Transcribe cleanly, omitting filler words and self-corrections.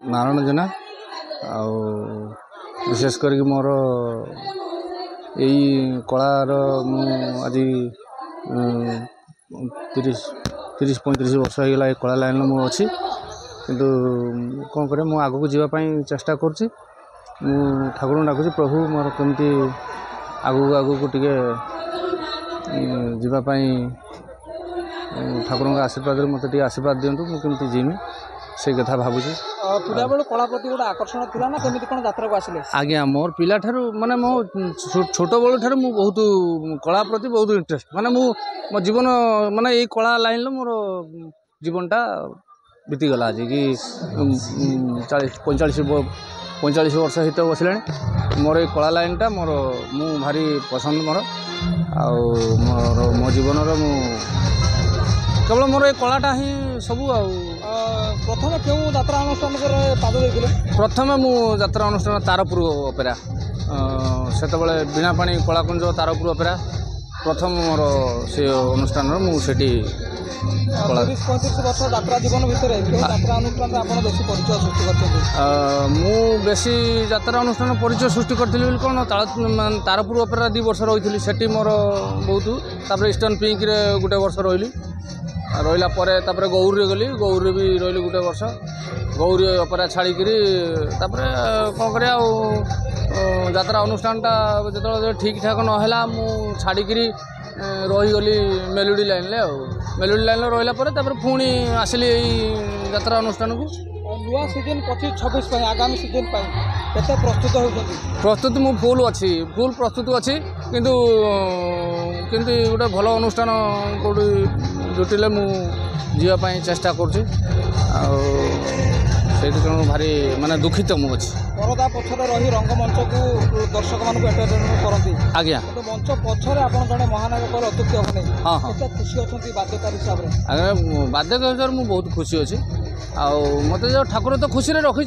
नारायण जेना विशेष करके मोर यही कलार मु आज 30-35 वर्ष होगा ये कला लाइन में अच्छी किंतु कौन करे मु आगू को जीवाई चेष्टा करुँच ठाकुर डाकुची प्रभु मोर कमती आगू को टिके जीवाई ठाकुर आशीर्वाद मत आशीर्वाद दिंतु मुझे जीमी से कथा भावुँ पिला बेलू कला प्रति गोटे आकर्षण थिला ना केमिति कोन यात्रा को आसिले आज्ञा मोर पिला ठारू माने मो छोट बेलू ठारू मु बहुत कला प्रति बहुत इंटरेस्ट माने मो जीवन माने ये कला लाइन लो मोर जीवनटा बीतीगला आज कि 45 वर्ष हित बसला मोर ये कला लाइनटा मोर मु भारी पसंद मोर मो जीवन मु केवल मोर ये कलाटा ही सबू प्रथम क्यों यात्रा अनुष्ठान पाद देते प्रथम मु यात्रा अनुष्ठान तारपुर अपेरा से बीणापाणी कलाकुंज तारपुर अपेरा प्रथम मोर से अनुष्ठान मुझे 30-35 वर्ष यात्रा जीवन भितर यात्रा अनुष्ठान आप बेसी परिचय सृष्टि करते मु बेसी यात्रा अनुष्ठान परिचय सृष्टि करी कौन तारपुर अपेरा 2 वर्ष रही से मोर बहुत ईस्टर्न पिंक गोटे वर्ष रही रहा पर गौरी गली गौरी भी रही गोटे वर्ष गौरी अपेरा छाड़िकी कौन कर यात्रा अनुष्ठानटा जो ठीक ठाक नहला मु छाड़िकी रहीगली मेलोडी लाइन मेलोडी लाइन रहा पुणी आसिली यात्रा अनुष्ठान को नुआ सीजन 25-26 आगामी सीजन केते प्रस्तुत होती प्रस्तुत मु फुल अच्छी फुल प्रस्तुत अच्छी किंतु गोटे भल अनुष्ठान कौटी जुटिले मु जीवाई चेष्टा करुँच भारी माने दुखित मु अच्छी परदा पछरे रही रंगमंच को दर्शक मान एंटरटेनमेंट करती आज्ञा मंच पछरे आप जड़े महानायक अत्युक्ति होने हाँ हाँ खुशी अच्छा बाध्यकार हिसाब से आगे बाध्यकार हिसाब से बहुत खुशी अच्छी मत जो ठाकुर तो खुशी रखी